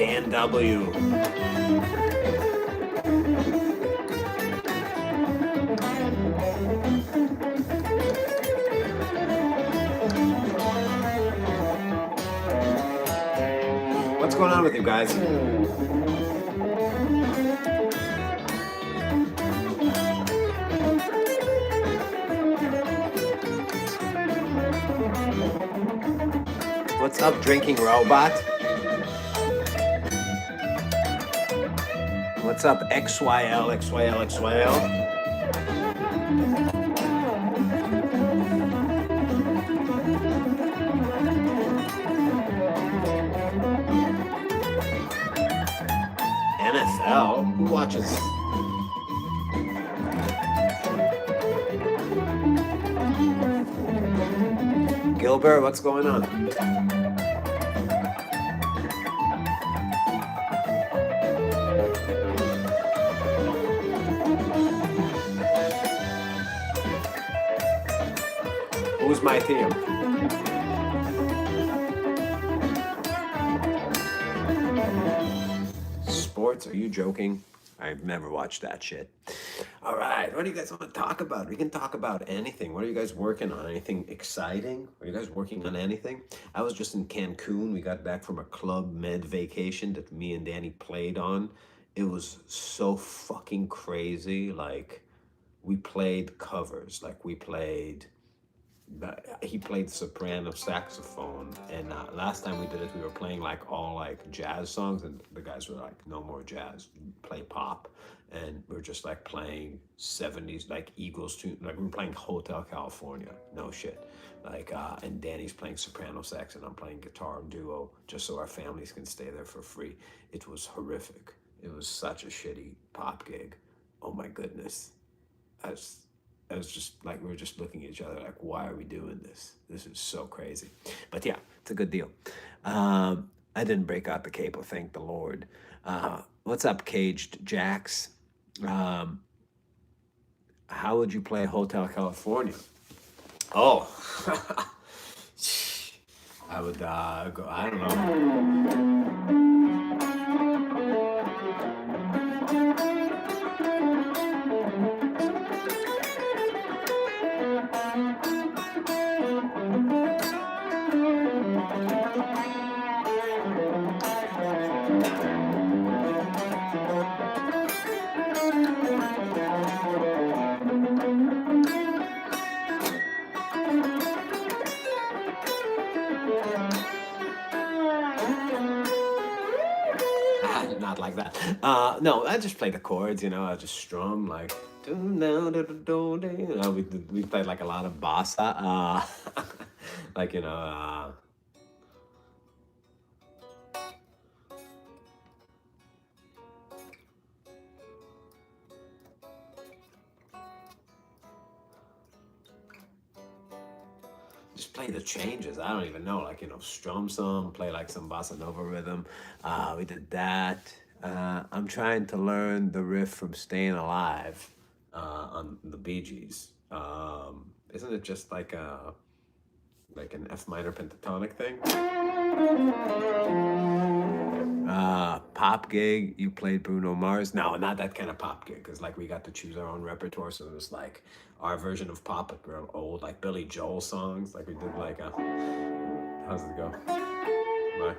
Dan W. What's going on with you guys? What's up, drinking robot? What's up, XYL, XYL, XYL? NFL? Who watches? Gilbert, what's going on? Who's my team? Sports? Are you joking? I've never watched that shit. All right, what do you guys want to talk about? We can talk about anything. What are you guys working on? Anything exciting? Are you guys working on anything? I was just in Cancun. We got back from a Club Med vacation that me and Danny played on. It was so fucking crazy. Like, we played covers. Like, he played soprano saxophone, and last time we did it we were playing like all like jazz songs, and the guys were like, no more jazz, play pop. And we are just like playing 70s like Eagles tune, like we were playing Hotel California, no shit, like and Danny's playing soprano sax and I'm playing guitar duo, just so our families can stay there for free. It was horrific. It was such a shitty pop gig. Oh my goodness. I was just like, we were just looking at each other like, why are we doing this? This is so crazy. But yeah, it's a good deal. I didn't break out the cable, thank the Lord. What's up, Caged Jacks? How would you play Hotel California? Oh, I would go, I don't know. Not like that. No, I just play the chords, you know, I just strum like, we played like a lot of bossa, like, you know, just play the changes. I don't even know, like, you know, strum some, play like some bossa nova rhythm. We did that. I'm trying to learn the riff from Staying Alive on the Bee Gees. Isn't it just like an F minor pentatonic thing? Pop gig, you played Bruno Mars? No, not that kind of pop gig, because like we got to choose our own repertoire, so it was like our version of pop, but real old, like Billy Joel songs. Like we did like how's it go? Like,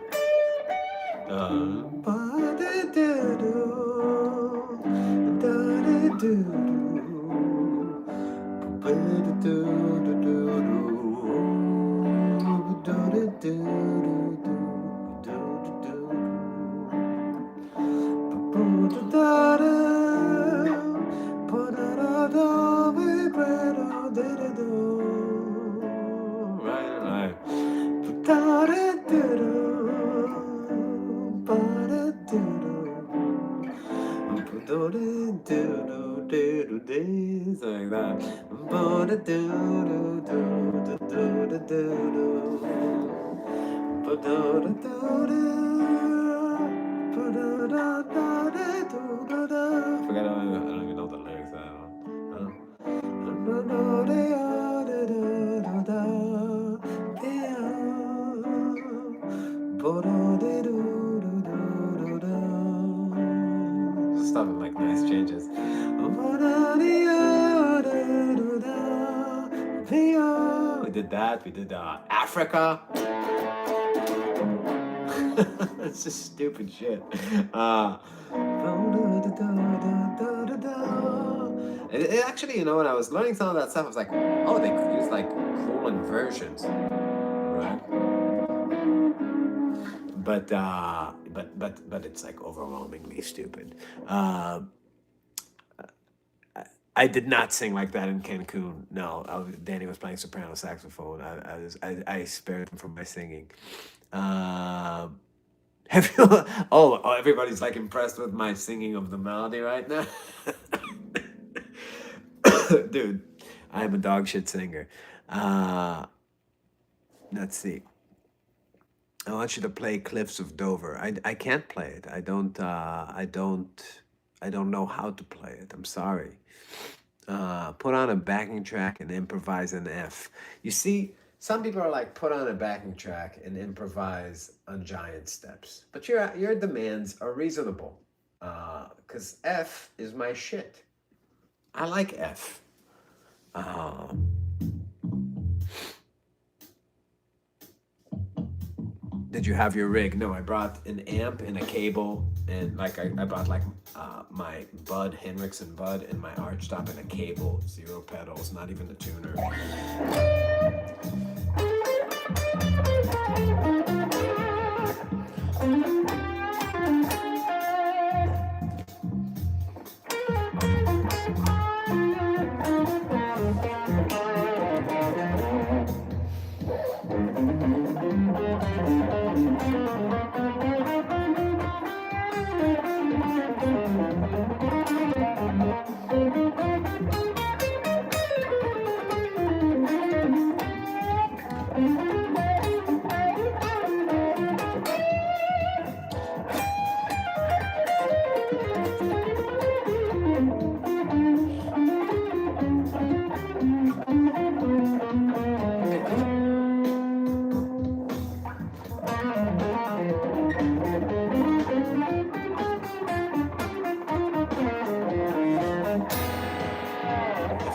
something like that. I don't even know the lyrics. did that. We did Africa. It's just stupid shit. It actually, you know, when I was learning some of that stuff, I was like, oh, they could use like cool inversions, right? But it's like overwhelmingly stupid. I did not sing like that in Cancun. No, Danny was playing soprano saxophone. I spared him from my singing. Um, have you, everybody's like impressed with my singing of the melody right now. Dude, I'm a dog shit singer. Uh, let's see. I want you to play Cliffs of Dover. I can't play it. I don't know how to play it. I'm sorry. Put on a backing track and improvise an F. You see, some people are like, put on a backing track and improvise on giant steps. But your demands are reasonable. Because F is my shit. I like F. Did you have your rig? No, I brought an amp and a cable, and like I brought like my Bud Henriksen Bud and my archtop and a cable, 0 pedals, not even a tuner.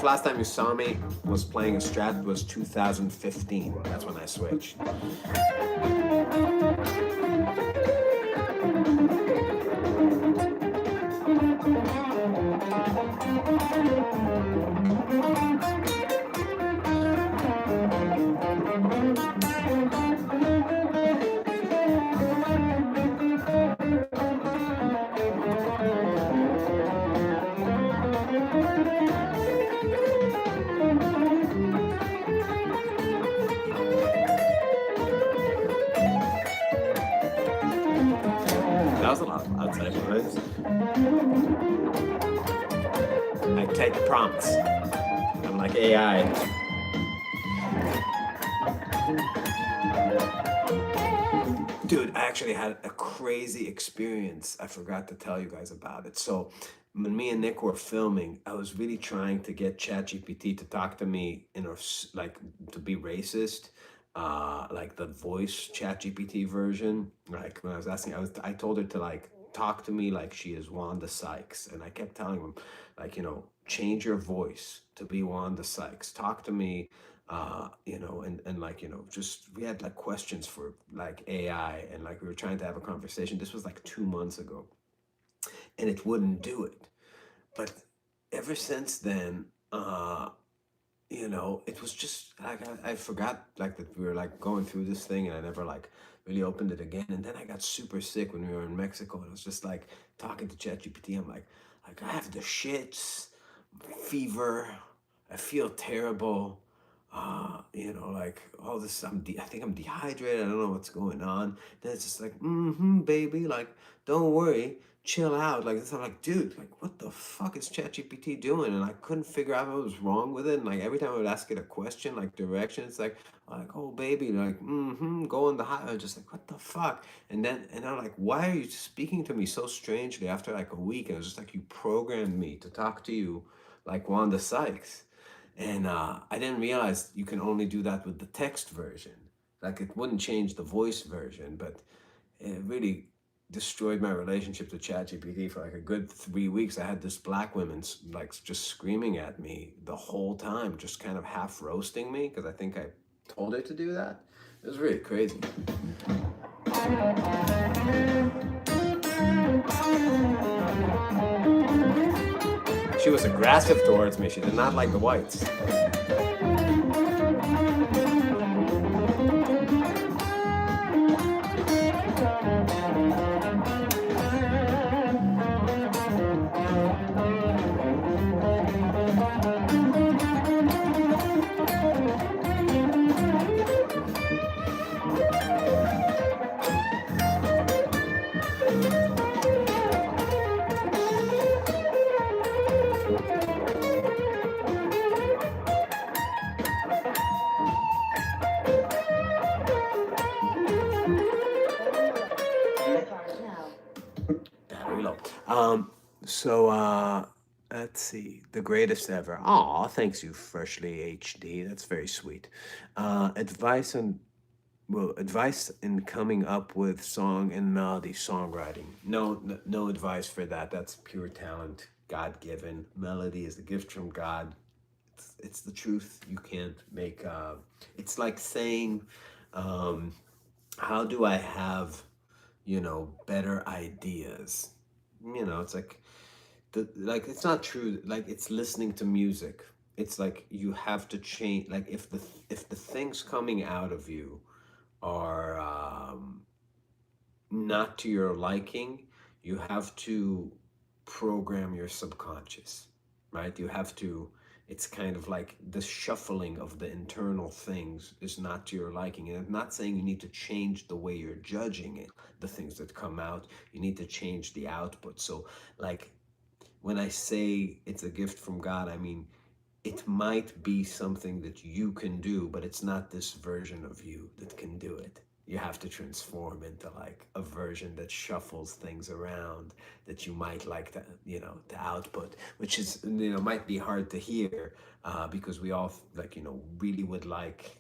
Last time you saw me was playing a Strat was 2015. That's when I switched. That was a lot of outside noise. I take prompts. I'm like AI. Dude, I actually had a crazy experience. I forgot to tell you guys about it. So when me and Nick were filming, I was really trying to get ChatGPT to talk to me in a like to be racist. Like the voice ChatGPT version. Like when I was asking, I told her to like talk to me like she is Wanda Sykes, and I kept telling him, like, you know, change your voice to be Wanda Sykes. Talk to me, you know, and like, you know, just we had like questions for like AI, and like we were trying to have a conversation. This was like 2 months ago, and it wouldn't do it. But ever since then, you know, it was just like I forgot like that we were like going through this thing, and I never like really opened it again. And then I got super sick when we were in Mexico, and I was just like talking to ChatGPT. I'm like I have the shits, fever, I feel terrible. You know, like all this. I think I'm dehydrated. I don't know what's going on. Then it's just like, baby, like don't worry, chill out. Like this, I'm like, dude, like what the fuck is ChatGPT doing? And I couldn't figure out what was wrong with it. And like every time I would ask it a question, like direction, it's like, oh baby, like, go on the high. I'm just like, what the fuck? And I'm like, why are you speaking to me so strangely after like a week? And it was just like you programmed me to talk to you like Wanda Sykes. And I didn't realize you can only do that with the text version. Like it wouldn't change the voice version, but it really destroyed my relationship to ChatGPT for like a good 3 weeks. I had this black woman like just screaming at me the whole time, just kind of half roasting me because I think I told her to do that. It was really crazy. She was aggressive towards me. She did not like the whites. Battery low. So let's see. The greatest ever. Aw, thanks you, Freshly HD. That's very sweet. Advice on advice in coming up with song and melody songwriting. No advice for that. That's pure talent, God given. Melody is a gift from God. It's the truth. You can't make. It's like saying, how do I have, better ideas? It's like it's not true. Like it's listening to music. It's like you have to change. Like if the things coming out of you are not to your liking, you have to program your subconscious, right? You have to, it's kind of like the shuffling of the internal things is not to your liking. And I'm not saying you need to change the way you're judging it, the things that come out. You need to change the output. So, like, when I say it's a gift from God, I mean, it might be something that you can do, but it's not this version of you that can do it. You have to transform into like a version that shuffles things around that you might like to output, which is, might be hard to hear because we all like, really would like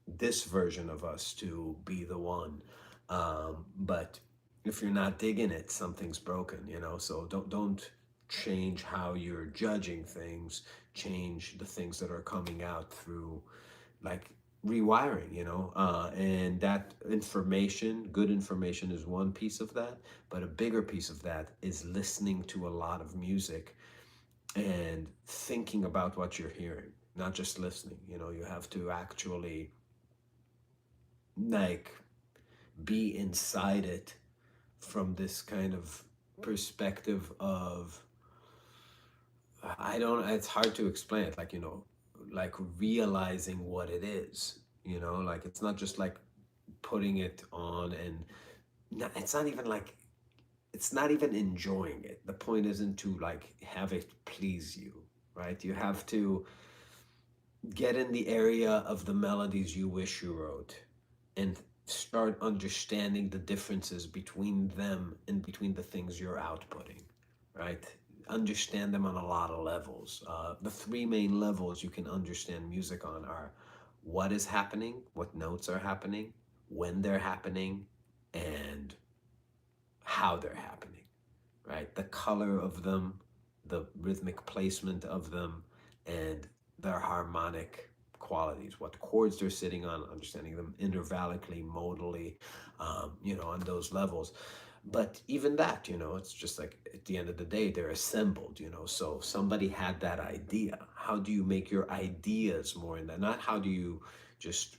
this version of us to be the one. But if you're not digging it, something's broken, so don't change how you're judging things, change the things that are coming out through like rewiring, and that information, good information is one piece of that, but a bigger piece of that is listening to a lot of music and thinking about what you're hearing, not just listening. You have to actually like be inside it from this kind of perspective of, I don't, it's hard to explain it, like, like realizing what it is, like it's not just like putting it on and it's not even like, it's not even enjoying it. The point isn't to like have it please you, right? You have to get in the area of the melodies you wish you wrote and start understanding the differences between them and between the things you're outputting, right? Understand them on a lot of levels. The three main levels you can understand music on are what is happening, what notes are happening, when they're happening, and how they're happening, right? The color of them, the rhythmic placement of them, and their harmonic qualities, what chords they're sitting on, understanding them intervallically, modally, on those levels. But even that, it's just like at the end of the day, they're assembled, so somebody had that idea. How do you make your ideas more in that? Not how do you just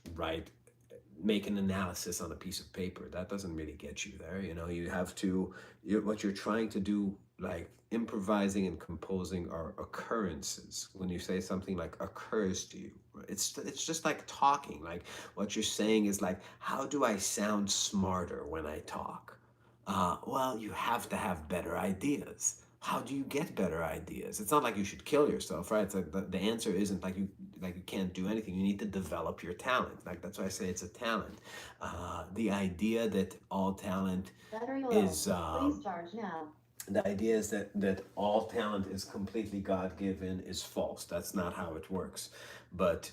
make an analysis on a piece of paper. That doesn't really get you there. You have to, what you're trying to do, like improvising and composing are occurrences. When you say something like occurs to you, it's just like talking. Like what you're saying is like, how do I sound smarter when I talk? Well, you have to have better ideas. How do you get better ideas? It's not like you should kill yourself, right? It's like the answer isn't like you can't do anything. You need to develop your talent. Like that's why I say it's a talent. The idea that all talent is please charge now. The idea is that all talent is completely God-given is false. That's not how it works. But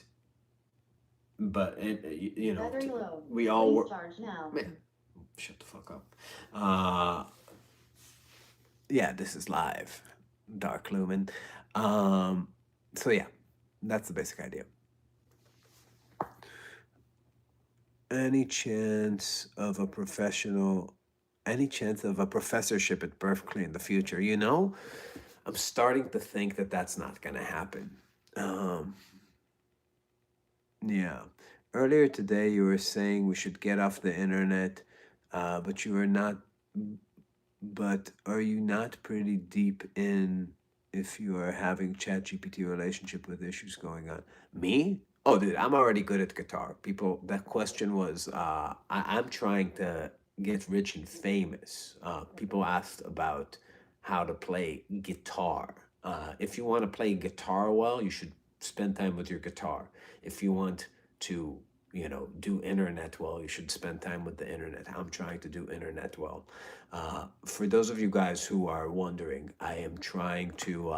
we all work. Charge now. Man, shut the fuck up. Yeah, this is live, Dark Lumen. So yeah, that's the basic idea. Any chance of a any chance of a professorship at Berkeley in the future? I'm starting to think that that's not going to happen. Um, yeah. Earlier today, you were saying we should get off the internet, but you were not. But are you not pretty deep in if you are having ChatGPT relationship with issues going on? Me? Oh, dude, I'm already good at guitar. People, that question was, I'm trying to get rich and famous. People asked about how to play guitar. If you want to play guitar well, you should spend time with your guitar. If you want to, do internet well, you should spend time with the internet. I'm trying to do internet well. For those of you guys who are wondering, I am trying to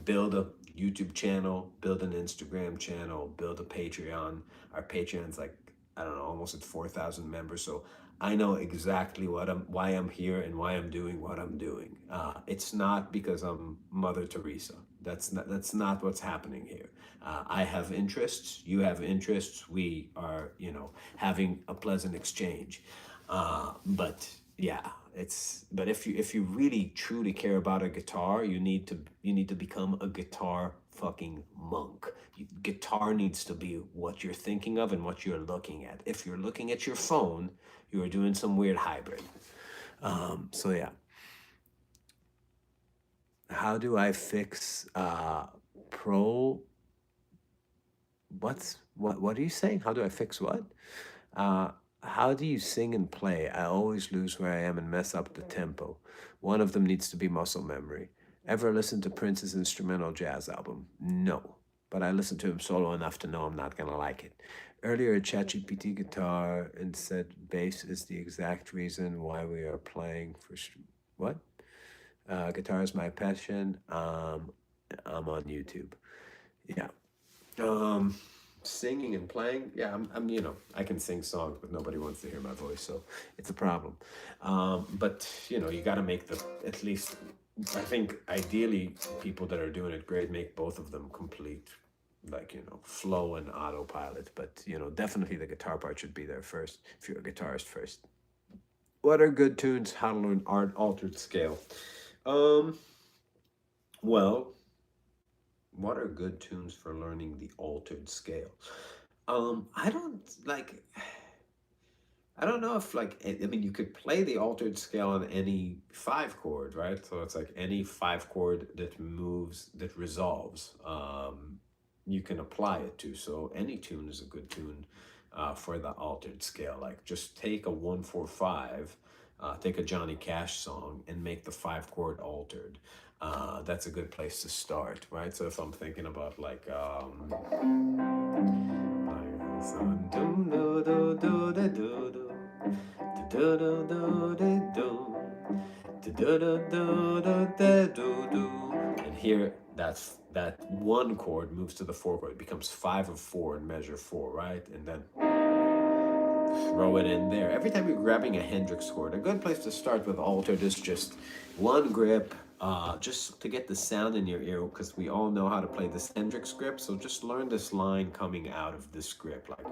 build a YouTube channel, build an Instagram channel, build a Patreon. Our Patreon's like, I don't know, almost at 4,000 members. So I know exactly why I'm here and why I'm doing what I'm doing. It's not because I'm Mother Teresa. That's not what's happening here. I have interests. You have interests. We are, having a pleasant exchange. But yeah, but if you really truly care about a guitar, you need to become a guitar fucking monk. Guitar needs to be what you're thinking of and what you're looking at. If you're looking at your phone, you are doing some weird hybrid. So yeah, how do I fix pro? What are you saying? How do I fix what? Uh, how do you sing and play? I always lose where I am and mess up the tempo. One of them needs to be muscle memory. Ever listen to Prince's instrumental jazz album? No, but I listened to him solo enough to know I'm not gonna like it. Earlier, ChatGPT guitar and said bass is the exact reason why we are playing for what? Guitar is my passion. I'm on YouTube. Yeah. Um, Singing and playing, yeah, I can sing songs, but nobody wants to hear my voice, so it's a problem. But you got to make the at least. I think ideally, people that are doing it great make both of them complete, like flow and autopilot. But definitely the guitar part should be there first if you're a guitarist first. What are good tunes? How to learn art altered scale? Um, well, what are good tunes for learning the altered scale? I don't like. I don't know if like I mean you could play the altered scale on any five chord, right? So it's like any five chord that moves that resolves. You can apply it to. So any tune is a good tune for the altered scale. Like just take a 1 4 5, take a Johnny Cash song and make the five chord altered. That's a good place to start, right? So if I'm thinking about like son do do do do do do do do do do do do do do do do do, and here that one chord moves to the four chord. It becomes 5 of 4 in measure 4, right? And then throw it in there. Every time you're grabbing a Hendrix chord, a good place to start with altered is just one grip, just to get the sound in your ear, because we all know how to play this Hendrix grip. So just learn this line coming out of this grip, like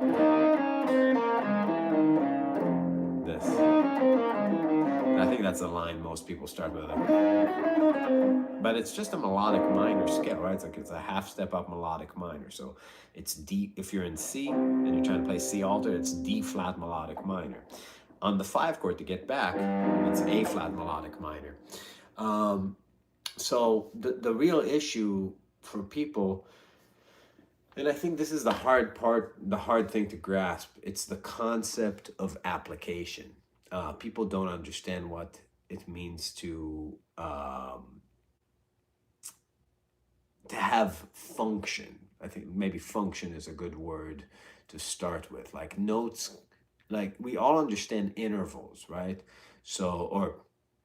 this. I think that's a line most people start with. But it's just a melodic minor scale, right? It's a half step up melodic minor. So it's D. If you're in C and you're trying to play C altered, it's D flat melodic minor. On the 5 chord to get back, it's A flat melodic minor. So the real issue for people, and I think this is the hard part, the hard thing to grasp, it's the concept of application. People don't understand what it means to have function. I think maybe function is a good word to start with. Like notes, like we all understand intervals, right? So, or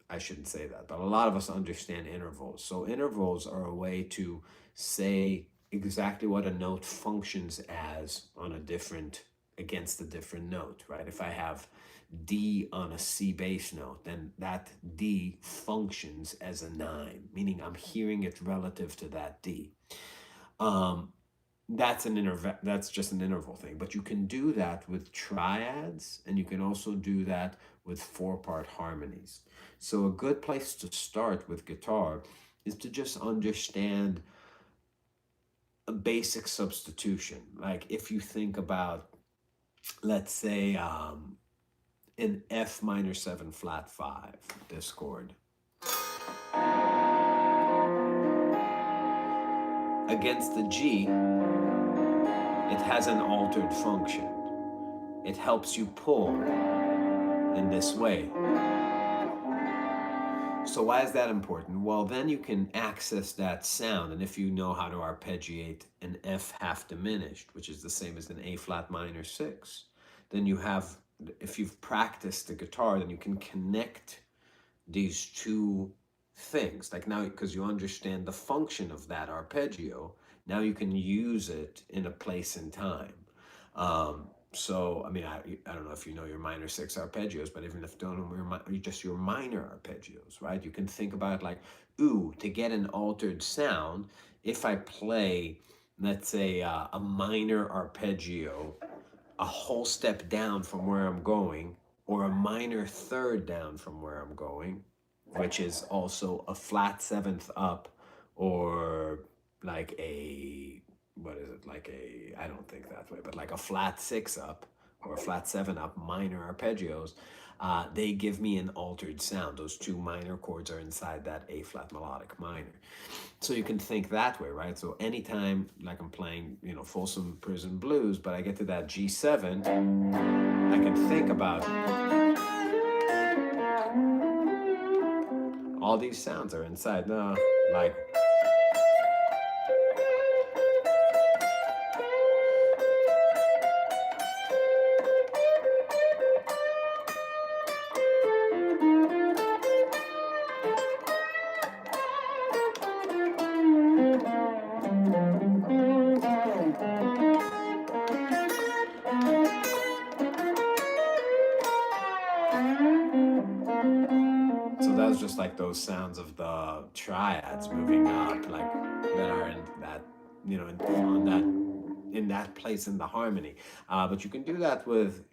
I shouldn't say that, but a lot of us understand intervals. So intervals are a way to say exactly what a note functions as on a different, against a different note, right? If I have D on a C bass note, then that D functions as a 9, meaning I'm hearing it relative to that D. Um, that's just an interval thing, but you can do that with triads, and you can also do that with four-part harmonies. So a good place to start with guitar is to just understand a basic substitution. Like if you think about, let's say, an F minor 7 flat 5 discord against the G, it has an altered function. It helps you pull in this way. So why is that important? Well, then you can access that sound, and if you know how to arpeggiate an F half diminished, which is the same as an A flat minor 6, then you have, if you've practiced the guitar, then you can connect these two things. Like now, because you understand the function of that arpeggio, now you can use it in a place and time. So, I mean, I don't know if you know your minor 6 arpeggios, but even if you don't know just your minor arpeggios, right? You can think about it like, ooh, to get an altered sound, if I play, let's say, a minor arpeggio a whole step down from where I'm going, or a minor third down from where I'm going, which is also a flat seventh up, or like a, what is it, like a, I don't think that way, but like a flat 6 up or a flat 7 up, minor arpeggios, they give me an altered sound. Those two minor chords are inside that A flat melodic minor. So you can think that way, right? So anytime, like I'm playing, Folsom Prison Blues, but I get to that G7, I can think about all these sounds are inside. No, like, so that's just like those sounds of the triads moving up, like that are in that, on that place in the harmony. But you can do that with,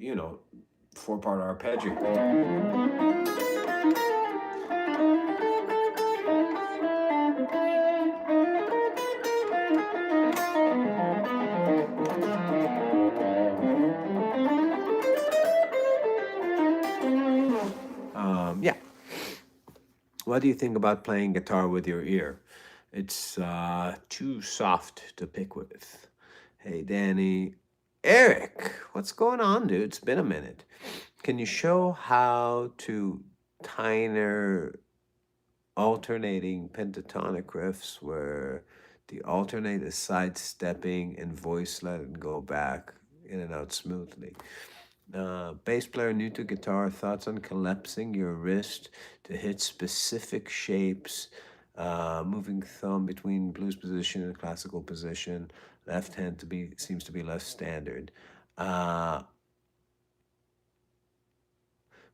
four-part arpeggio. Yeah. What do you think about playing guitar with your ear? It's too soft to pick with. Hey, Danny. Eric, what's going on, dude? It's been a minute. Can you show how to tiner alternating pentatonic riffs where the alternate is sidestepping and voice let it go back in and out smoothly? Bass player new to guitar, thoughts on collapsing your wrist to hit specific shapes, moving thumb between blues position and classical position, left hand seems to be less standard.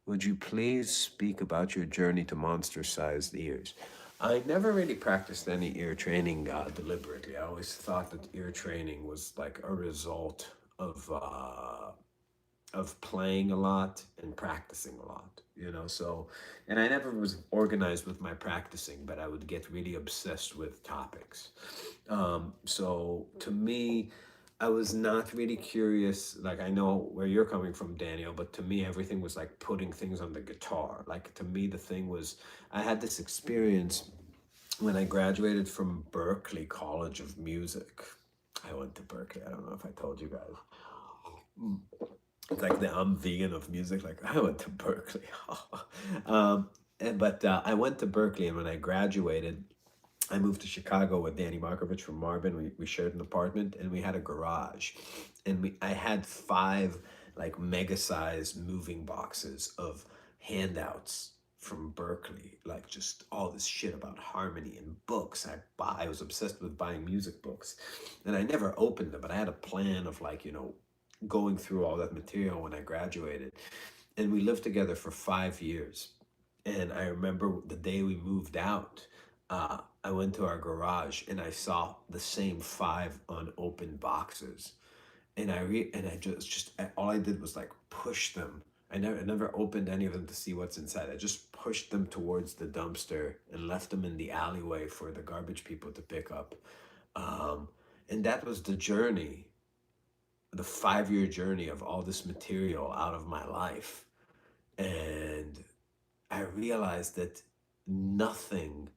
Would you please speak about your journey to monster-sized ears? I never really practiced any ear training deliberately. I always thought that ear training was like a result of playing a lot and practicing a lot, so, and I never was organized with my practicing, but I would get really obsessed with topics. So to me, I was not really curious. Like, I know where you're coming from, Daniel, but to me everything was like putting things on the guitar. Like, to me the thing was, I had this experience when I graduated from Berklee College of Music. I went to Berkeley. I don't know if I told you guys. It's like I'm vegan of music. Like, I went to Berkeley. But I went to Berkeley, and when I graduated, I moved to Chicago with Danny Markovich from Marvin. We shared an apartment, and we had a garage, and I had 5 like mega sized moving boxes of handouts from Berkeley, like just all this shit about harmony and books. I was obsessed with buying music books, and I never opened them, but I had a plan of, like, going through all that material when I graduated. And we lived together for 5 years. And I remember the day we moved out, I went to our garage and I saw the same five unopened boxes, and I all I did was like push them. I never opened any of them to see what's inside. I just pushed them towards the dumpster and left them in the alleyway for the garbage people to pick up. Um, and that was the journey, the 5 year journey of all this material out of my life. And I realized that nothing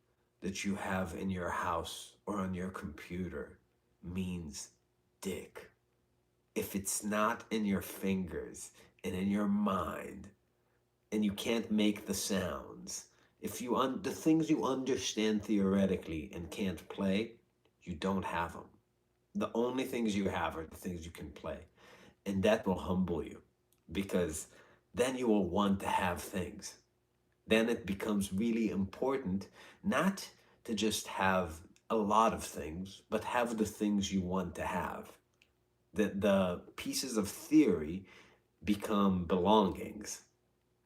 that you have in your house or on your computer means dick if it's not in your fingers and in your mind, and you can't make the sounds. If the things you understand theoretically and can't play, you don't have them. The only things you have are the things you can play, and that will humble you, because then you will want to have things. Then it becomes really important not to just have a lot of things, but have the things you want to have. The pieces of theory become belongings,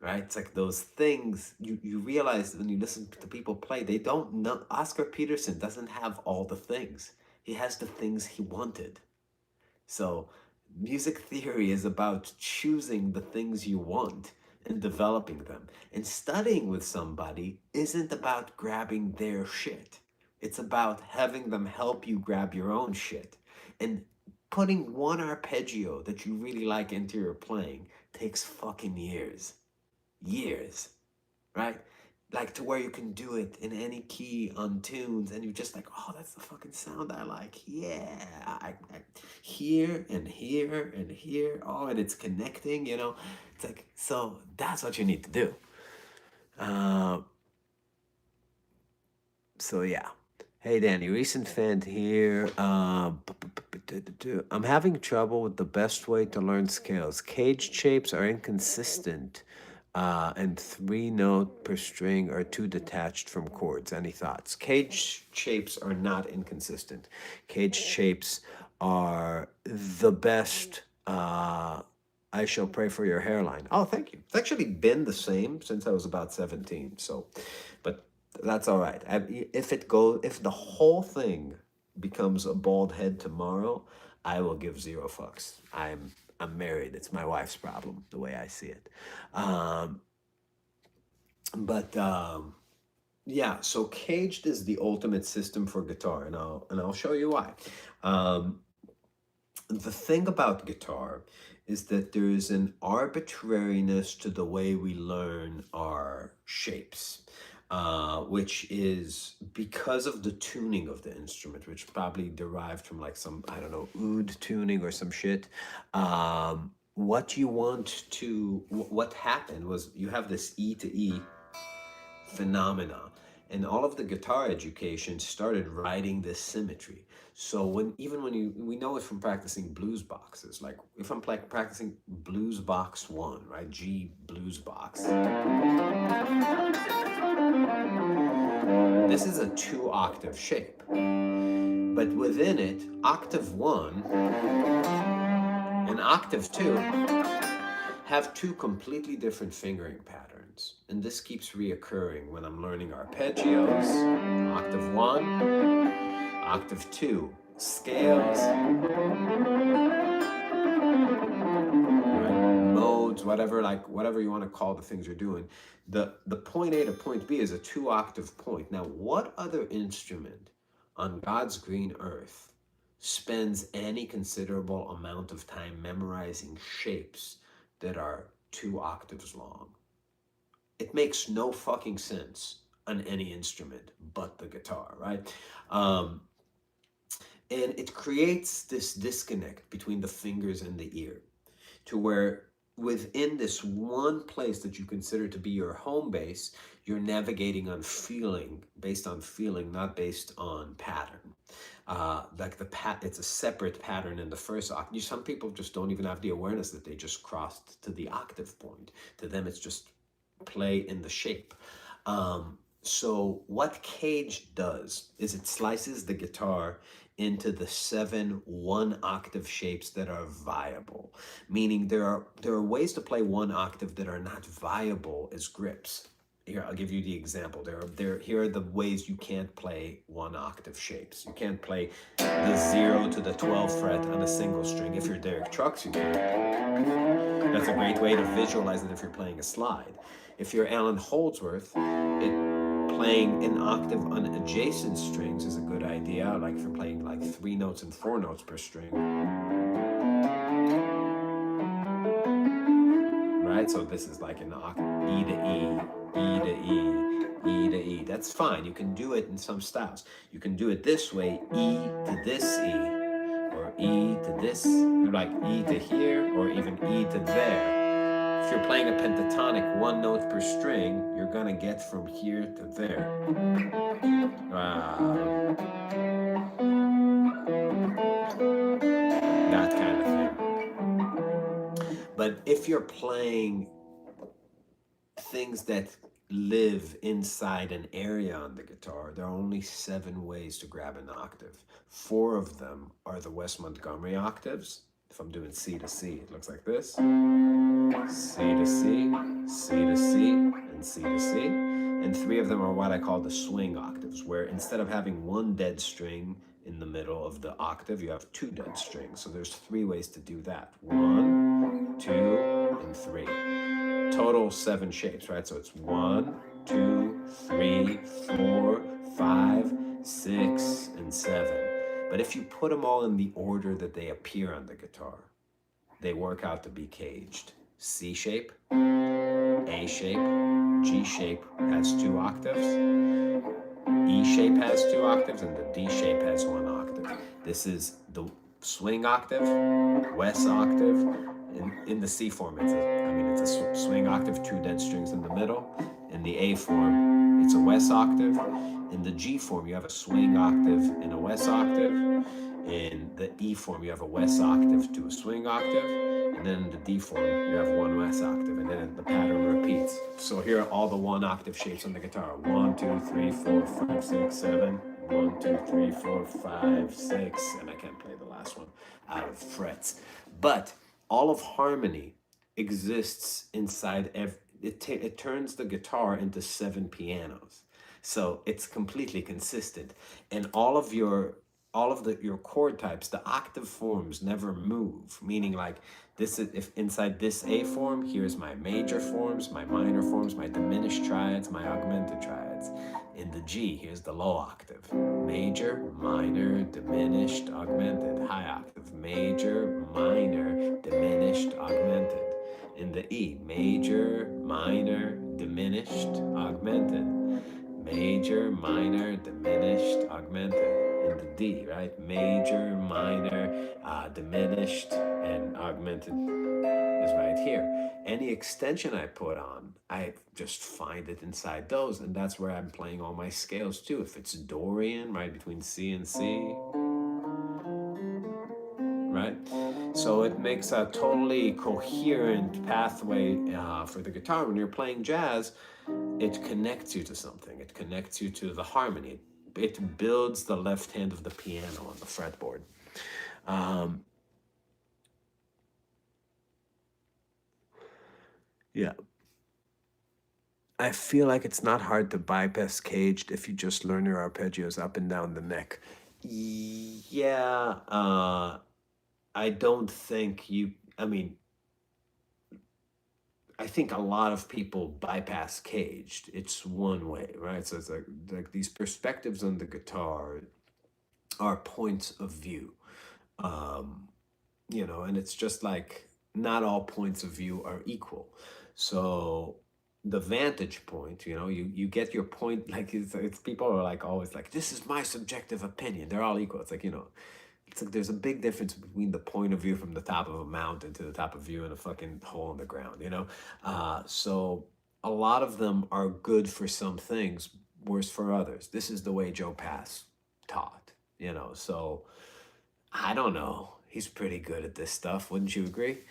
right? It's like those things you realize when you listen to people play, they don't know. Oscar Peterson doesn't have all the things. He has the things he wanted. So music theory is about choosing the things you want and developing them. And studying with somebody isn't about grabbing their shit. It's about having them help you grab your own shit. And putting one arpeggio that you really like into your playing takes fucking years. Years, right? Like to where you can do it in any key on tunes, and you're just like, oh, that's the fucking sound I like. Yeah, I here and here and here. Oh, and it's connecting, you know. It's like, so that's what you need to do. Uh, so yeah. Hey Danny, recent fan here. I'm having trouble with the best way to learn scales. Cage shapes are inconsistent, and 3 note per string are too detached from chords. Any thoughts? Cage shapes are not inconsistent. Cage shapes are the best. I shall pray for your hairline. Oh, thank you. It's actually been the same since I was about 17. So, but that's all right. If the whole thing becomes a bald head tomorrow, I will give zero fucks. I'm married. It's my wife's problem, the way I see it. Um, but yeah, so caged is the ultimate system for guitar, and I'll show you why. Um, the thing about guitar is that there is an arbitrariness to the way we learn our shapes, which is because of the tuning of the instrument, which probably derived from like some, I don't know, oud tuning or some shit. What happened was you have this E to E phenomena, and all of the guitar education started writing this symmetry. So we know it from practicing blues boxes. Like if I'm practicing blues box 1, right, G blues box, this is a 2 octave shape, but within it, octave 1 and octave 2 have 2 completely different fingering patterns. And this keeps reoccurring when I'm learning arpeggios, octave 1, octave 2, scales, right? Modes, whatever you want to call the things you're doing. The point A to point B is a 2 octave point. Now, what other instrument on God's green earth spends any considerable amount of time memorizing shapes that are 2 octaves long? It makes no fucking sense on any instrument but the guitar, right? And it creates this disconnect between the fingers and the ear, to where within this one place that you consider to be your home base, you're navigating on feeling, based on feeling, not based on pattern. It's a separate pattern in the first octave. Some people just don't even have the awareness that they just crossed to the octave point. To them, it's just play in the shape. So what cage does is it slices the guitar into the 7 1 octave shapes that are viable, meaning there are ways to play 1 octave that are not viable as grips. here, I'll give you the example. Here are the ways you can't play one octave shapes. You can't play the 0 to the 12th fret on a single string. If you're Derek Trucks, you can. That's a great way to visualize it if you're playing a slide. If you're Alan Holdsworth, playing an octave on adjacent strings is a good idea. Like if you're playing like 3 notes and 4 notes per string. Right? So this is like an octave, E to E, E to E, E to E. That's fine. You can do it in some styles. You can do it this way, E to this E, or E to this, like E to here, or even E to there. If you're playing a pentatonic 1 note per string, you're gonna get from here to there. That kind of thing. But if you're playing things that live inside an area on the guitar, there are only 7 ways to grab an octave. 4 of them are the Wes Montgomery octaves. If I'm doing C to C, it looks like this. C to C, C to C, and C to C. And 3 of them are what I call the swing octaves, where instead of having 1 dead string in the middle of the octave, you have 2 dead strings. So there's 3 ways to do that. 1, 2, and 3. Total 7 shapes, right? So it's 1, 2, 3, 4, 5, 6, and 7. But if you put them all in the order that they appear on the guitar, they work out to be caged. C shape, A shape, G shape has 2 octaves, E shape has 2 octaves, and the D shape has 1 octave. This is the swing octave, Wes octave. In the C form, it's a swing octave, 2 dead strings in the middle. In the A form, it's a Wes octave. In the G form, you have a swing octave and a Wes octave. In the E form, you have a Wes octave to a swing octave. And then in the D form, you have 1 Wes octave. And then the pattern repeats. So here are all the 1 octave shapes on the guitar. 1, 2, 3, 4, 5, 6, 7. 1, 2, 3, 4, 5, 6. And I can't play the last one out of frets. But all of harmony exists inside it turns the guitar into 7 pianos. So it's completely consistent. And all of your chord types, the octave forms never move, meaning like this is, if inside this A form, here's my major forms, my minor forms, my diminished triads, my augmented triads. In the G, here's the low octave. Major, minor, diminished, augmented. High octave. Major, minor, diminished, augmented. In the E, major, minor, diminished, augmented. Major, minor, diminished, augmented. In the D, right? Major, minor, diminished, and augmented is right here. Any extension I put on, I just find it inside those, and that's where I'm playing all my scales too. If it's Dorian, right, between C and C, right? So it makes a totally coherent pathway for the guitar. When you're playing jazz, it connects you to something. It connects you to the harmony. It builds the left hand of the piano on the fretboard. Yeah. I feel like it's not hard to bypass caged if you just learn your arpeggios up and down the neck. Yeah, I don't think you, I mean, I think a lot of people bypass caged. It's one way, right? So it's like these perspectives on the guitar are points of view. And it's just like not all points of view are equal. So the vantage point, you get your point, like it's people are like always like, this is my subjective opinion. They're all equal. It's like, it's like there's a big difference between the point of view from the top of a mountain to the top of view in a fucking hole in the ground, So a lot of them are good for some things, worse for others. This is the way Joe Pass taught, So I don't know. He's pretty good at this stuff. Wouldn't you agree?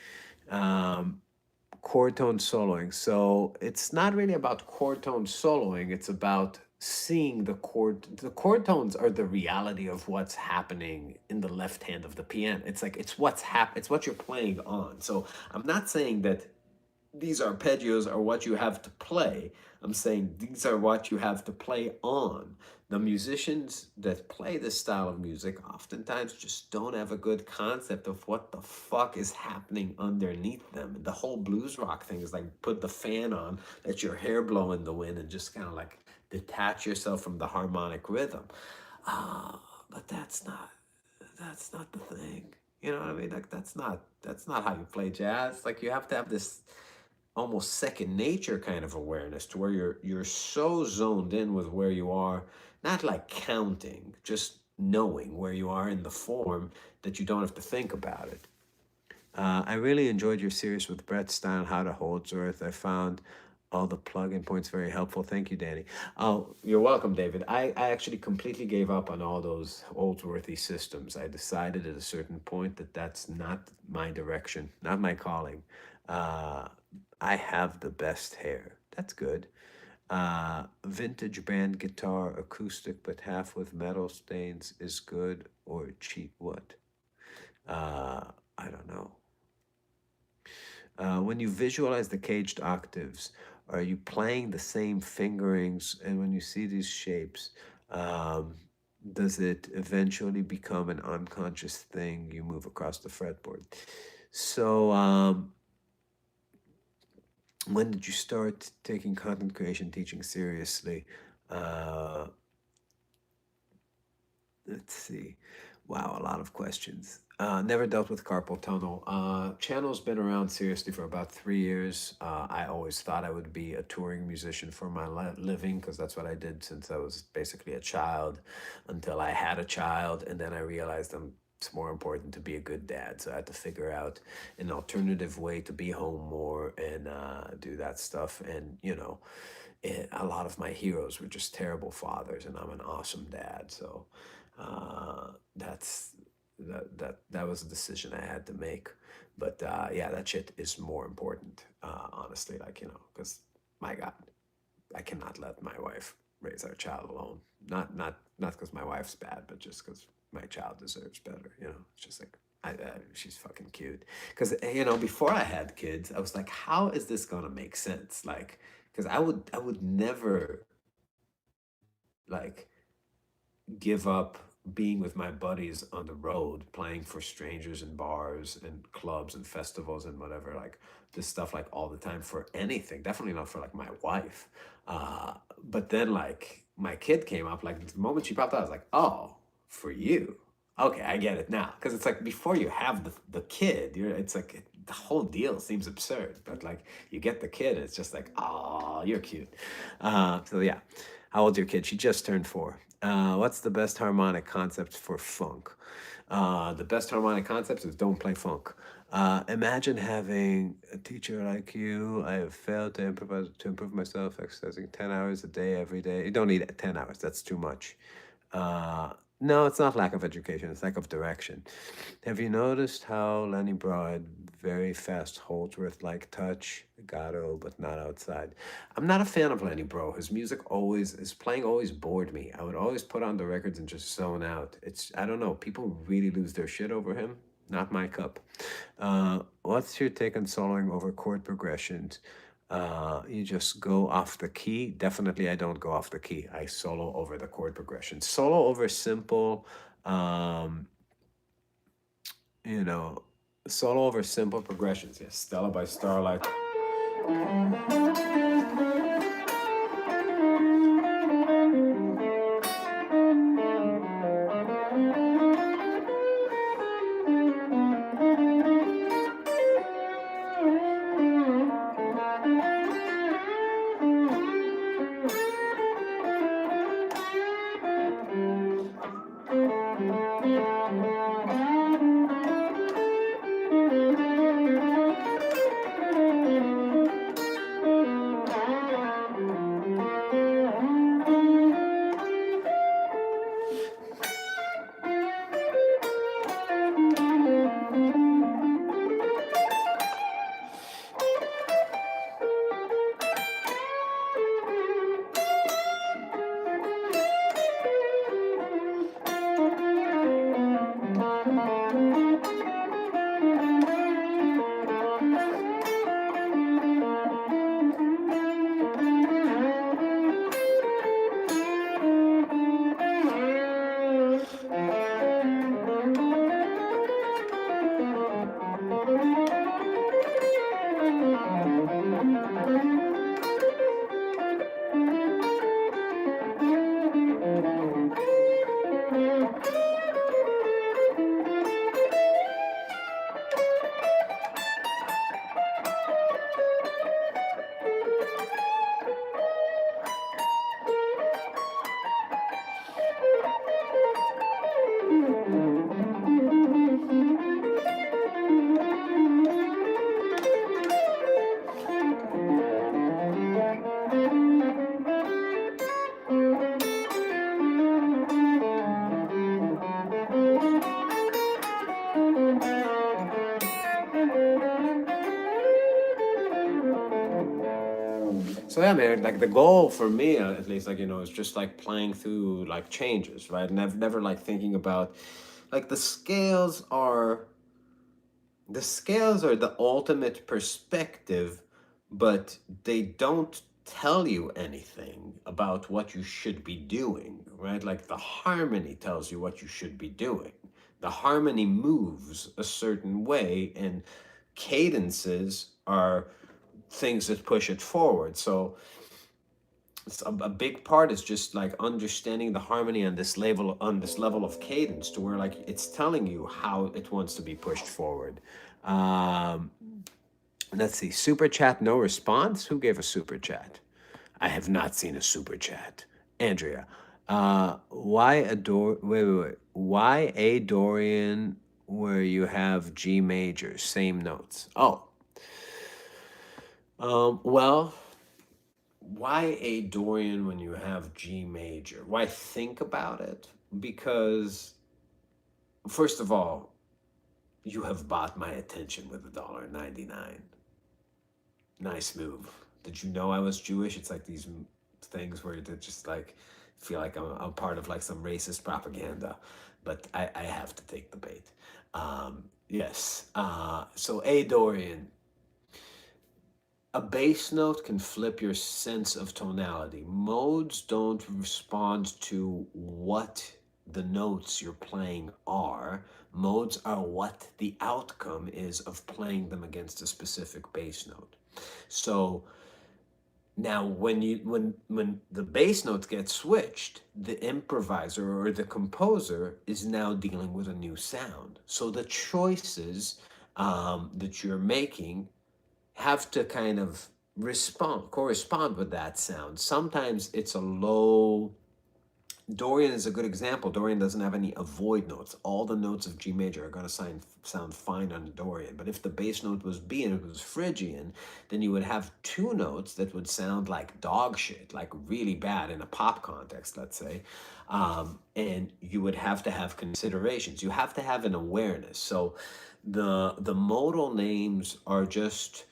Chord tone soloing. So it's not really about chord tone soloing. It's about seeing the chord tones are the reality of what's happening in the left hand of the piano. It's like it's what you're playing on. So I'm not saying that these arpeggios are what you have to play. I'm saying these are what you have to play on. The musicians that play this style of music oftentimes just don't have a good concept of what the fuck is happening underneath them. The whole blues rock thing is like put the fan on, let your hair blow in the wind, and just kind of like detach yourself from the harmonic rhythm. But that's not the thing. You know what I mean? Like that's not how you play jazz. Like you have to have this almost second nature kind of awareness to where you're so zoned in with where you are, not like counting, just knowing where you are in the form that you don't have to think about it. I really enjoyed your series with Brett Stein, How to Holdsworth. I found all the plug-in points very helpful. Thank you, Danny. Oh, you're welcome, David. I actually completely gave up on all those Holdsworthy systems. I decided at a certain point that that's not my direction, not my calling. Uh, I have the best hair. That's good. Vintage band guitar, acoustic, but half with metal stains is good or cheap? What? Uh, I don't know. When you visualize the caged octaves, are you playing the same fingerings? And when you see these shapes, um, does it eventually become an unconscious thing you move across the fretboard? So, when did you start taking content creation teaching seriously? Uh, let's see. Wow, a lot of questions. Never dealt with carpal tunnel. Channel's been around seriously for about 3 years. I always thought I would be a touring musician for my living because that's what I did since I was basically a child until I had a child. And then I realized it's more important to be a good dad. So I had to figure out an alternative way to be home more and do that stuff. And, a lot of my heroes were just terrible fathers, and I'm an awesome dad. So that's that was a decision I had to make. But yeah, that shit is more important, honestly. Like because my God, I cannot let my wife raise our child alone. Not because my wife's bad, but just because my child deserves better. It's just like she's fucking cute. Because before I had kids, I was like, how is this gonna make sense? Like, because I would never like give up being with my buddies on the road, playing for strangers in bars and clubs and festivals and whatever, like this stuff, like all the time for anything. Definitely not for like my wife. But then like my kid came up, like the moment she popped out, I was like, oh, for you. Okay, I get it now. Because it's like before you have the kid, it's like the whole deal seems absurd. But like you get the kid, it's just like, oh, you're cute. So yeah. How old's your kid? She just turned 4. What's the best harmonic concept for funk? The best harmonic concept is don't play funk. Imagine having a teacher like you. I have failed to improvise to improve myself, exercising 10 hours a day every day. You don't need 10 hours. That's too much. Uh, no, it's not lack of education. It's lack of direction. Have you noticed how Lenny Broad very fast Holdsworth-like touch, legato, but not outside? I'm not a fan of Lenny Bro. His playing always bored me. I would always put on the records and just zone out. I don't know, people really lose their shit over him. Not my cup. What's your take on soloing over chord progressions? You just go off the key. Definitely, I don't go off the key. I solo over the chord progression. Solo over simple, um, you know, solo over simple progressions. Yes, Stella by Starlight. So yeah, man, like the goal for me, at least, like, is just like playing through like changes, right? Never like thinking about, like, the scales are the ultimate perspective, but they don't tell you anything about what you should be doing, right? Like the harmony tells you what you should be doing. The harmony moves a certain way, and cadences are things that push it forward. So it's a big part is just like understanding the harmony on this level of cadence, to where like it's telling you how it wants to be pushed forward. um let's see, super chat, no response. Who gave a super chat? I have not seen a super chat. Andrea, why adore wait, why a Dorian where you have G major, same notes? Oh, well, why a Dorian when you have G major? Why think about it? Because, first of all, you have bought my attention with $1.99. Nice move. Did you know I was Jewish? It's like these things where they just like feel like I'm part of like some racist propaganda, but I have to take the bait. Yes. So a Dorian, a bass note can flip your sense of tonality. Modes don't respond to what the notes you're playing are. Modes are what the outcome is of playing them against a specific bass note. So now when the bass notes get switched, the improviser or the composer is now dealing with a new sound. So the choices that you're making have to kind of correspond with that sound. Sometimes it's a low. Dorian is a good example. Dorian doesn't have any avoid notes. All the notes of G major are going to sound fine on Dorian. But if the bass note was B and it was Phrygian, then you would have two notes that would sound like dog shit, like really bad in a pop context, let's say. And you would have to have considerations. You have to have an awareness. So the modal names are just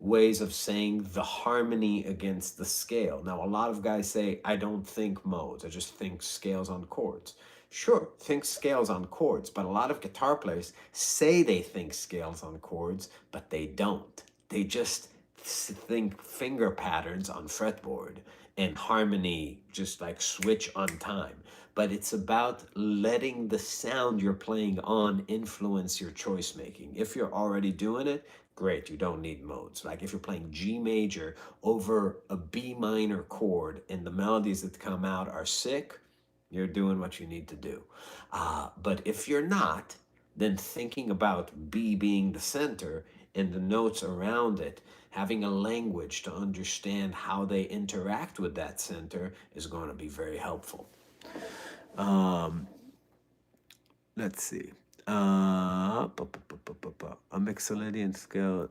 ways of saying the harmony against the scale. Now, a lot of guys say, I don't think modes, I just think scales on chords. Sure, think scales on chords, but a lot of guitar players say they think scales on chords, but they don't. They just think finger patterns on fretboard and harmony, just like switch on time. But it's about letting the sound you're playing on influence your choice making. If you're already doing it, great, you don't need modes. Like if you're playing G major over a B minor chord and the melodies that come out are sick, you're doing what you need to do. But if you're not, then thinking about B being the center and the notes around it, having a language to understand how they interact with that center is going to be very helpful. Um, let's see. A Mixolydian scale.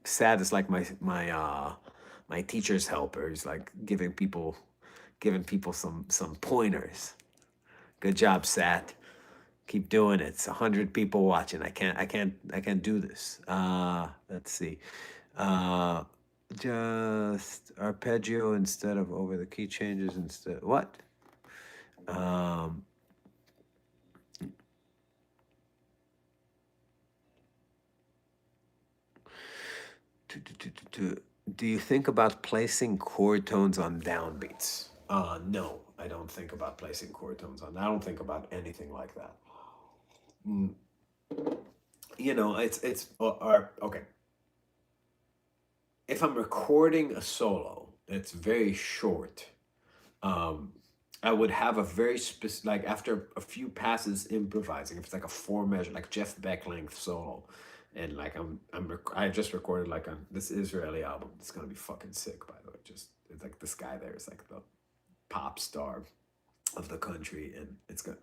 Sad is like my teacher's helper. He's like giving people some pointers. Good job, Sat. Keep doing it. It's 100 people watching. I can't do this. Let's see. Uh, just arpeggio instead of over the key changes instead. What? Um, do you think about placing chord tones on downbeats? No, I don't think about placing chord tones on. I don't think about anything like that. Mm, it's okay. if I'm recording a solo, it's very short. Um, I would have a very specific, like after a few passes improvising. If it's like a four measure, like Jeff Beck length solo, and like I just recorded like on this Israeli album. It's gonna be fucking sick, by the way. Just it's like this guy there is like the pop star of the country, and it's got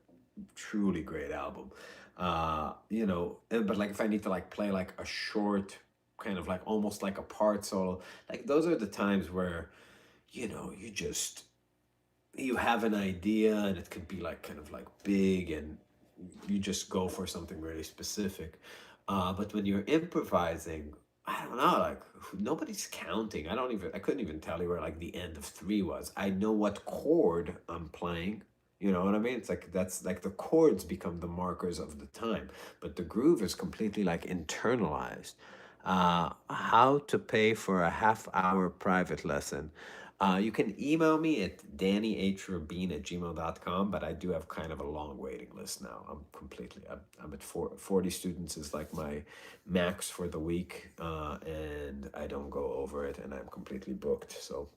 truly great album. But like if I need to like play like a short kind of like almost like a part solo, like those are the times where you just you have an idea and it could be like kind of like big, and you just go for something really specific. But when you're improvising, I don't know, like nobody's counting. I couldn't even tell you where like the end of three was. I know what chord I'm playing. You know what I mean? It's like that's like the chords become the markers of the time, but the groove is completely like internalized. How to pay for a half-hour private lesson? You can email me at dannyhrabin@gmail.com, but I do have kind of a long waiting list now. I'm at 40 students is like my max for the week, and I don't go over it, and I'm completely booked. So,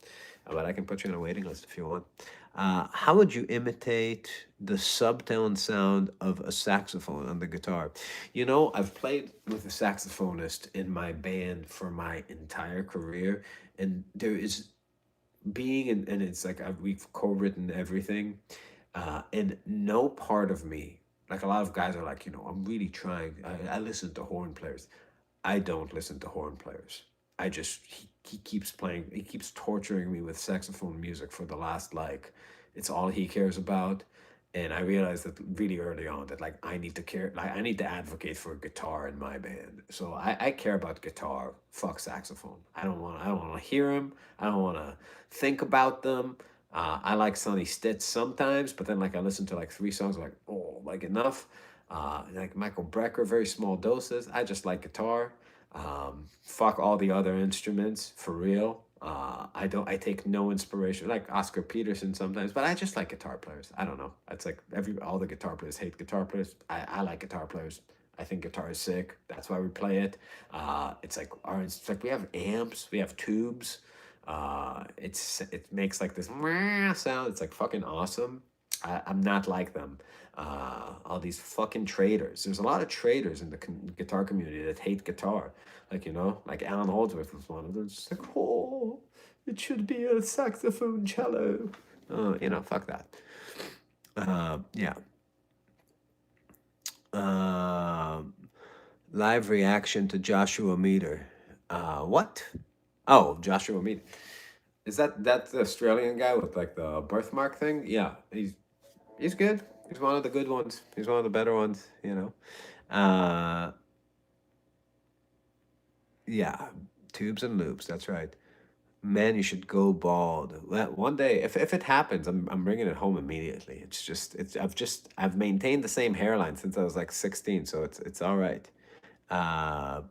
but I can put you on a waiting list if you want. How would you imitate the subtone sound of a saxophone on the guitar? I've played with a saxophonist in my band for my entire career, and there is and it's like we've co-written everything, and no part of me, like a lot of guys are like, I'm really trying. I listen to horn players. I don't listen to horn players. He keeps playing. He keeps torturing me with saxophone music for the last like, it's all he cares about. And I realized that really early on that like I need to care, like I need to advocate for guitar in my band. So I care about guitar. Fuck saxophone. I don't want to hear them. I don't want to think about them. I like Sonny Stitz sometimes, but then like I listen to like three songs, like oh, like enough. Like Michael Brecker, very small doses. I just like guitar. Fuck all the other instruments for real. I don't. I take no inspiration, like Oscar Peterson sometimes, but I just like guitar players. I don't know. It's like all the guitar players hate guitar players. I like guitar players. I think guitar is sick. That's why we play it. It's like we have amps, we have tubes. It makes like this sound. It's like fucking awesome. I'm not like them. All these fucking traders. There's a lot of traders in the guitar community that hate guitar. Like, like Alan Holdsworth was one of them. Just like, oh, it should be a saxophone cello. Fuck that. Yeah. Live reaction to Joshua Meter. What? Oh, Joshua Meter. Is that the Australian guy with like the birthmark thing? Yeah, he's good. He's one of the good ones. He's one of the better ones. Yeah, tubes and loops. That's right. Man, you should go bald. One day, if it happens, I'm bringing it home immediately. I've maintained the same hairline since I was like 16, so it's all right. Uh,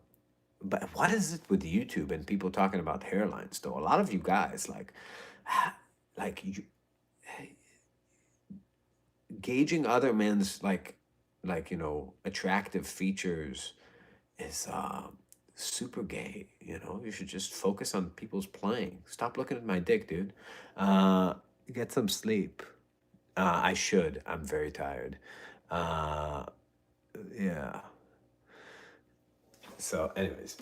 but what is it with YouTube and people talking about hairlines though? A lot of you guys like you gauging other men's attractive features is super gay. You should just focus on people's playing. Stop looking at my dick, dude. uh get some sleep. I should. I'm very tired. uh yeah. So anyways,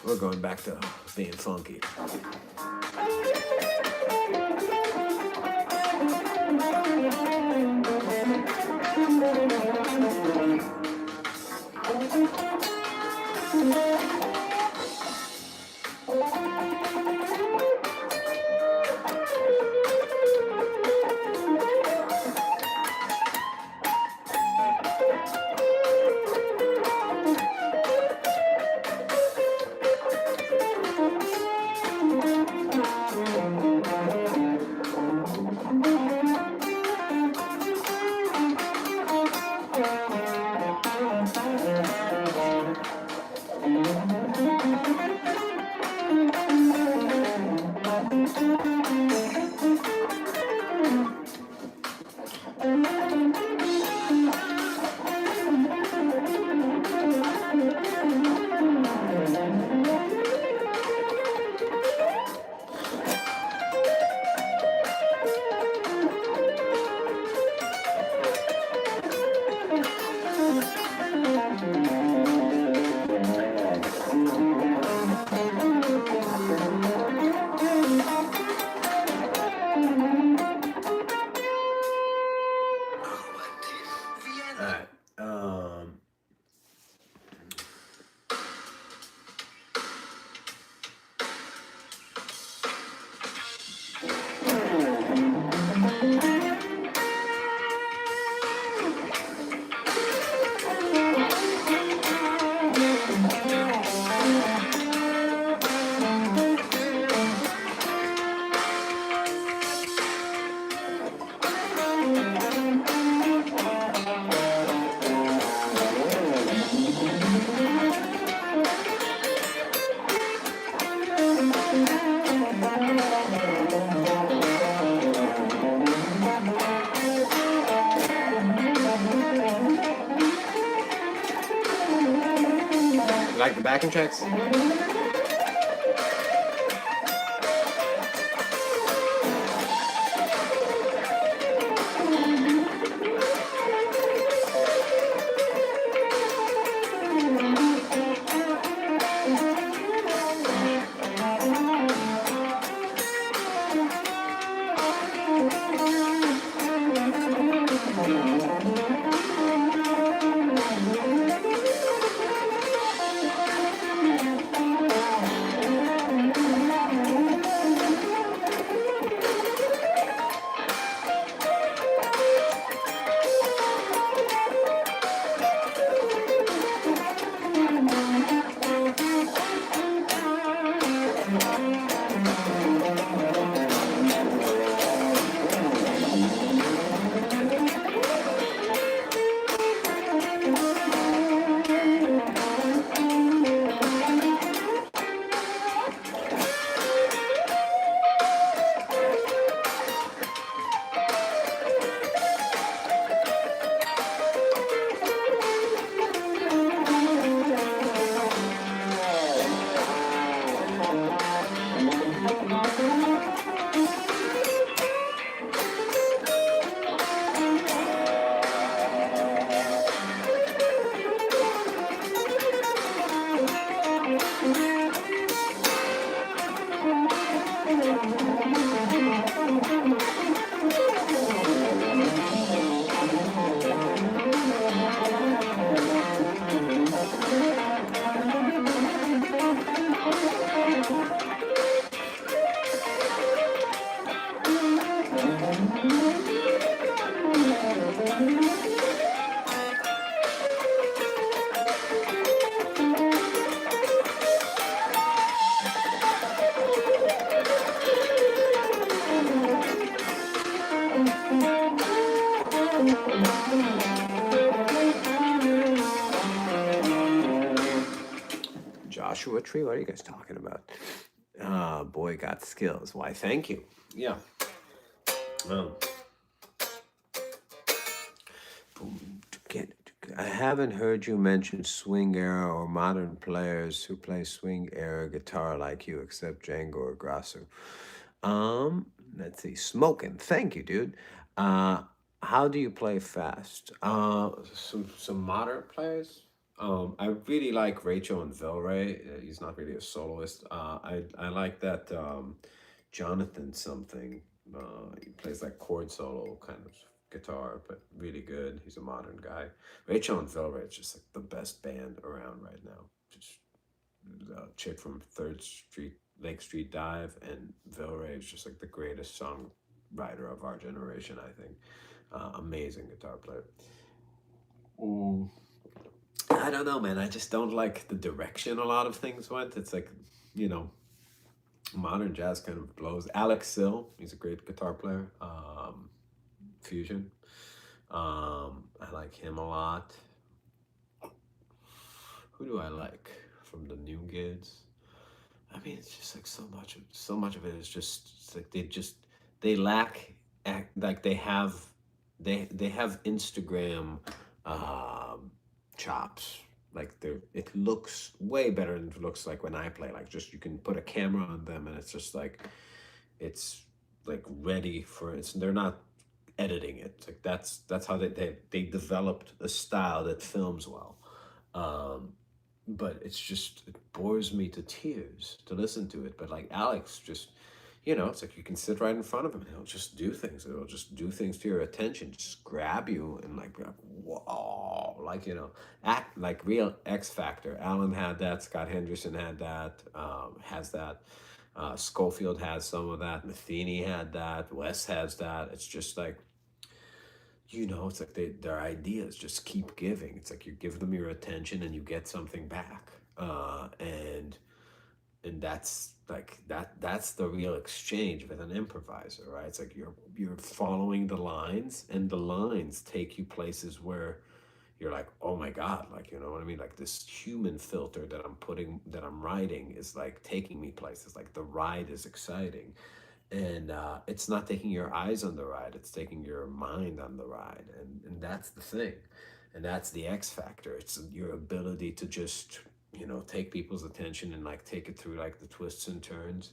we're going back to being funky. like the backing tracks? Joshua Tree? What are you guys talking about? Boy got skills. Why, thank you. Yeah. Um, I haven't heard you mention swing era or modern players who play swing era guitar like you, except Django or Grasser. Let's see. Smoking. Thank you, dude. Uh, how do you play fast? Some modern players. I really like Rachel and Vilray. He's not really a soloist. I like that Jonathan something. He plays like chord solo kind of guitar, but really good. He's a modern guy. Rachel and Vilray is just like the best band around right now. Just a chick from Third Street, Lake Street Dive, and Vilray is just like the greatest songwriter of our generation. I think. Amazing guitar player. Mm. I don't know, man. I just don't like the direction a lot of things went. It's like, you know, modern jazz kind of blows. Alex Sill, he's a great guitar player. Fusion. I like him a lot. Who do I like from the new kids? I mean, it's just like so much of it is just it's like they lack like they have Instagram um, chops. Like it looks way better than it looks like when I play. Like just you can put a camera on them and it's like ready for it's. They're not editing it. It's like that's how they developed a style that films well. Um, but it's just it bores me to tears to listen to it. But like Alex, just it's like you can sit right in front of him and he'll just do things. It'll just do things to your attention, just grab you and like be like, whoa, like act like real X Factor. Alan had that. Scott Henderson had that. Has that. Schofield has some of that. Matheny had that. Wes has that. It's just like it's like their ideas just keep giving. It's like you give them your attention and you get something back. And that's like that's the real exchange with an improviser, right? It's like you're following the lines and the lines take you places where you're like, oh my god, like you know what I mean, like this human filter that I'm writing is like taking me places, like the ride is exciting. And it's not taking your eyes on the ride, it's taking your mind on the ride, and that's the thing, and that's the X factor. It's your ability to just take people's attention and like take it through like the twists and turns.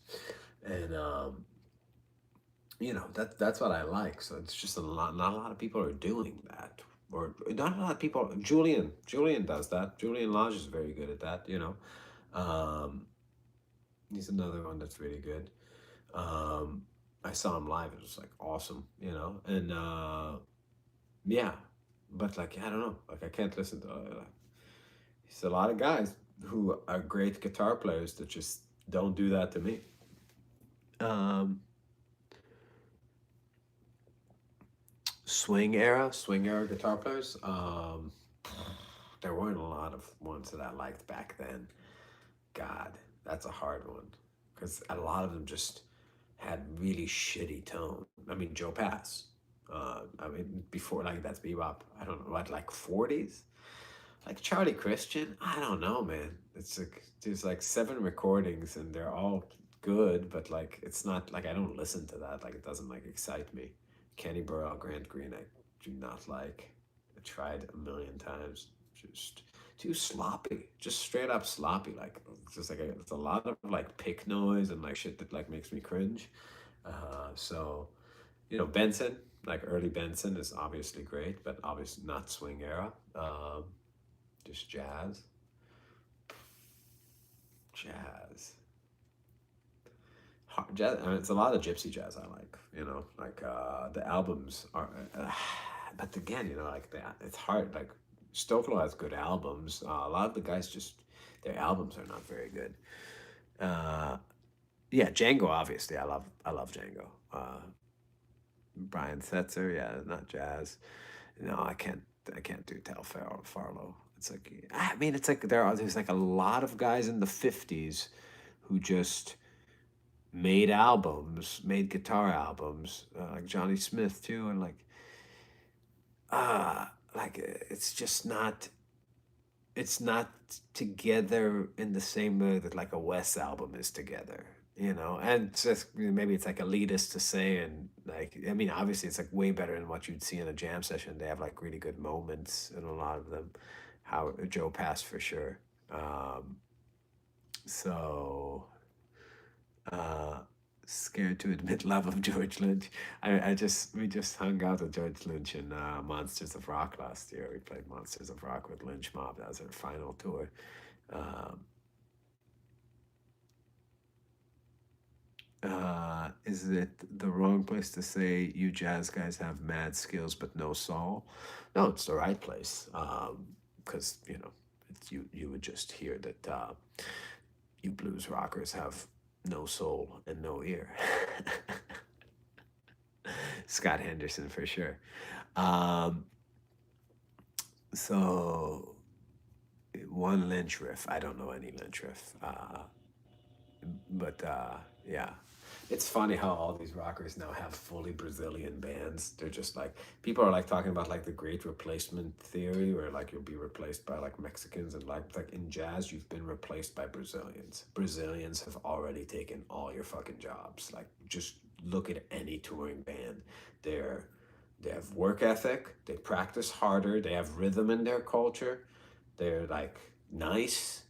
And that's what I like. So it's just not a lot of people are doing that. Or not a lot of people. Julian does that. Julian Lodge is very good at that. Um, he's another one that's really good. Um, I saw him live. It was like awesome. And yeah, but like I don't know. Like I can't listen to. It's a lot of guys who are great guitar players that just don't do that to me. Um, swing era guitar players. There weren't a lot of ones that I liked back then. God, that's a hard one because a lot of them just had really shitty tone. I mean, Joe Pass. I mean, before like that's bebop. I don't know what like 40s. Like Charlie Christian. I don't know, man. It's like there's like 7 recordings and they're all good, but like it's not like I don't listen to that. Like it doesn't like excite me. Kenny Burrell, Grant Green, I do not like. I tried a million times. Just too sloppy. Just straight up sloppy. Like it's just like it's a lot of like pick noise and like shit that like makes me cringe. So Benson, like early Benson is obviously great, but obviously not swing era. Just jazz. Jazz. Jazz. I mean, it's a lot of gypsy jazz I like. Like the albums are, but again, like it's hard. Like Stokelo has good albums. A lot of the guys just their albums are not very good. Uh, yeah, Django obviously. I love Django. Brian Setzer, yeah, not jazz. No, I can't do Tel Farlow. It's like I mean, it's like there's like a lot of guys in the '50s who just made guitar albums, like Johnny Smith too, and it's just not it's not together in the same way that like a Wes album is together. And it's just maybe it's like elitist to say, and like I mean obviously it's like way better than what you'd see in a jam session. They have like really good moments in a lot of them. How Joe Pass for sure. So uh scared to admit love of George Lynch. We just hung out with George Lynch in Monsters of Rock last year. We played Monsters of Rock with Lynch Mob. That was our final tour. Um, is it the wrong place to say you jazz guys have mad skills but no soul? No, it's the right place. Because you would just hear that you blues rockers have no soul and no ear. Scott Henderson for sure. Um, so one Lynch riff. I don't know any Lynch riff. But yeah, it's funny how all these rockers now have fully Brazilian bands. They're just like people are like talking about like the great replacement theory, where like you'll be replaced by like Mexicans, and like in jazz you've been replaced by Brazilians. Brazilians have already taken all your fucking jobs. Like just look at any touring band. They're they have work ethic. They practice harder. They have rhythm in their culture. They're like nice.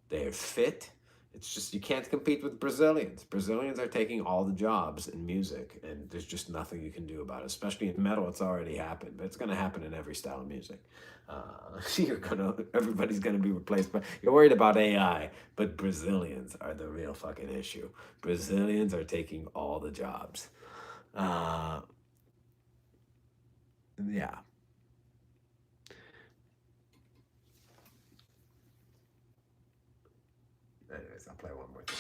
They're fit. It's just you can't compete with Brazilians. Brazilians are taking all the jobs in music, and there's just nothing you can do about it. Especially in metal, it's already happened, but it's gonna happen in every style of music. Everybody's gonna be replaced. But you're worried about AI, but Brazilians are the real fucking issue. Brazilians are taking all the jobs. Uh, yeah. Anyways, I'll play one more thing.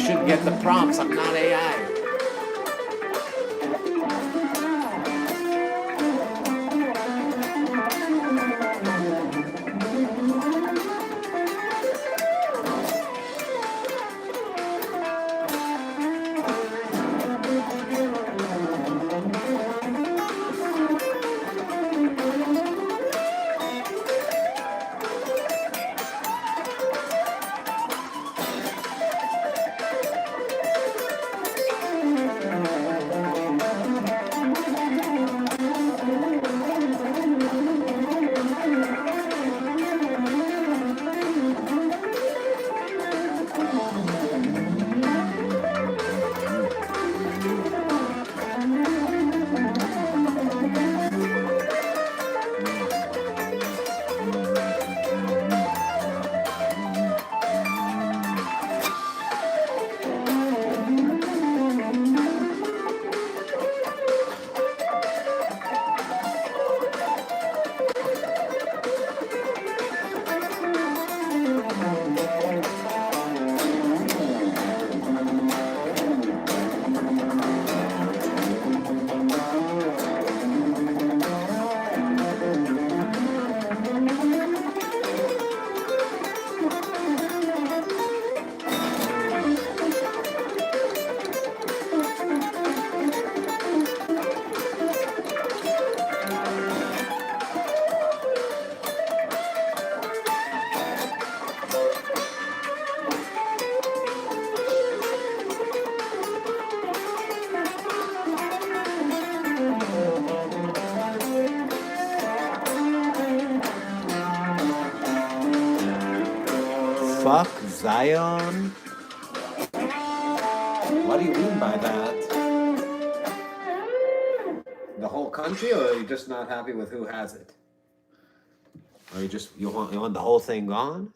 should get the prompts. I'm not AI. Fuck Zion? What do you mean by that? The whole country, or are you just not happy with who has it? Or you want the whole thing gone?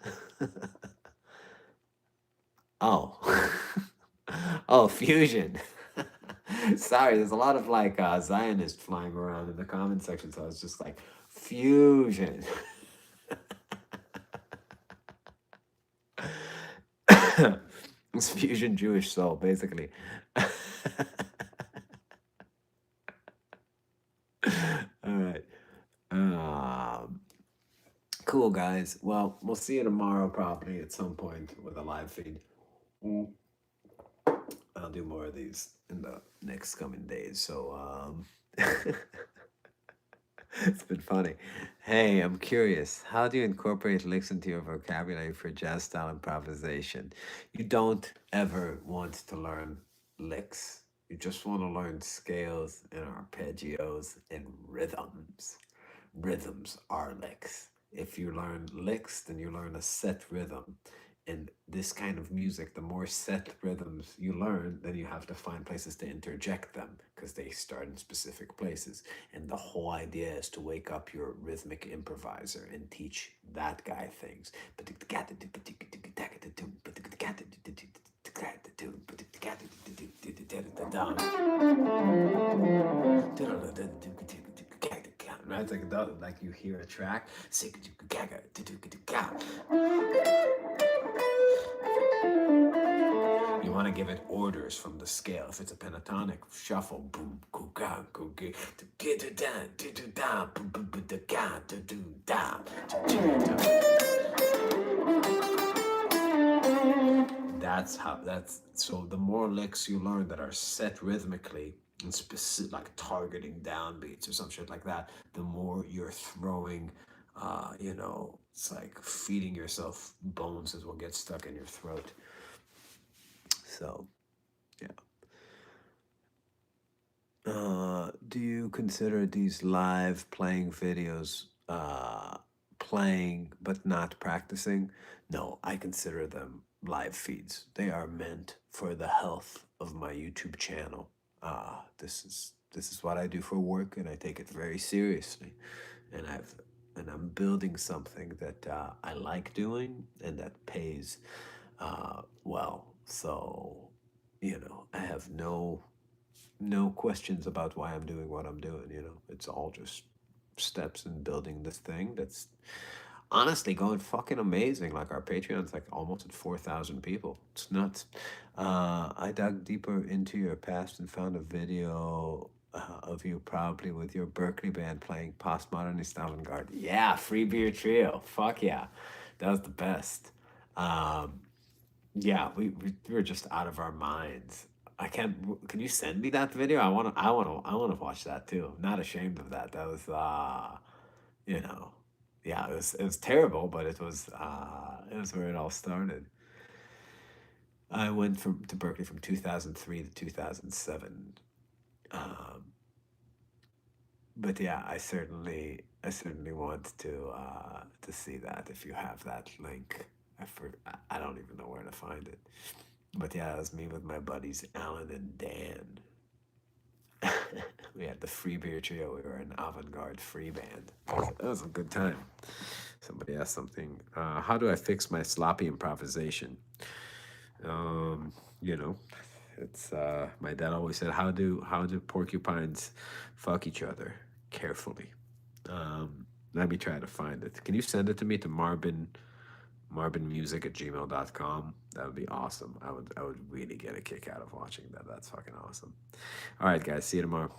Oh. Oh, fusion. Sorry, there's a lot of like Zionists flying around in the comment section, so I was just like, fusion. It's fusion Jewish soul, basically. All right. Cool, guys. Well, we'll see you tomorrow, probably at some point with a live feed. I'll do more of these in the next coming days. So, it's been funny. Hey, I'm curious. How do you incorporate licks into your vocabulary for jazz style improvisation? You don't ever want to learn licks. You just want to learn scales and arpeggios and rhythms. Rhythms are licks. If you learn licks, then you learn a set rhythm. And this kind of music, the more set rhythms you learn, then you have to find places to interject them because they start in specific places. And the whole idea is to wake up your rhythmic improviser and teach that guy things. Right? It's like you hear a track. You want to give it orders from the scale. If it's a pentatonic, shuffle, boom, go ga, go get to get it down, do do down, boom, boom, boom, da ga, do do down, that's so the more licks you learn that are set rhythmically and specific, like targeting downbeats or some shit like that, the more you're throwing, it's like feeding yourself bones is what gets stuck in your throat. So, yeah. Do you consider these live playing videos playing but not practicing? No, I consider them live feeds. They are meant for the health of my YouTube channel. This is what I do for work, and I take it very seriously. And I'm building something that I like doing and that pays well. So, I have no questions about why I'm doing what I'm doing. It's all just steps in building this thing that's honestly going fucking amazing. Like our Patreon's like almost at 4,000 people. It's nuts. I dug deeper into your past and found a video of you probably with your Berkeley band playing postmodernist avant-garde. Yeah, Free Beer Trio. Fuck yeah, that was the best. Um, yeah, we were just out of our minds. I can't. Can you send me that video? I wanna watch that too. I'm not ashamed of that. That was you know, yeah, it was terrible, but it was where it all started. I went from to Berkeley from 2003 to 2007. Um, but yeah, I certainly want to see that if you have that link. I don't even know where to find it. But yeah, it was me with my buddies Alan and Dan. We had the Free Beer Trio. We were an avant-garde free band. That was a good time. Somebody asked something. How do I fix my sloppy improvisation? Um, you know, it's my dad always said, how do porcupines fuck each other carefully? Let me try to find it. Can you send it to me to marbinmusic@gmail.com? That would be awesome. I would really get a kick out of watching that. That's fucking awesome. All right, guys. See you tomorrow.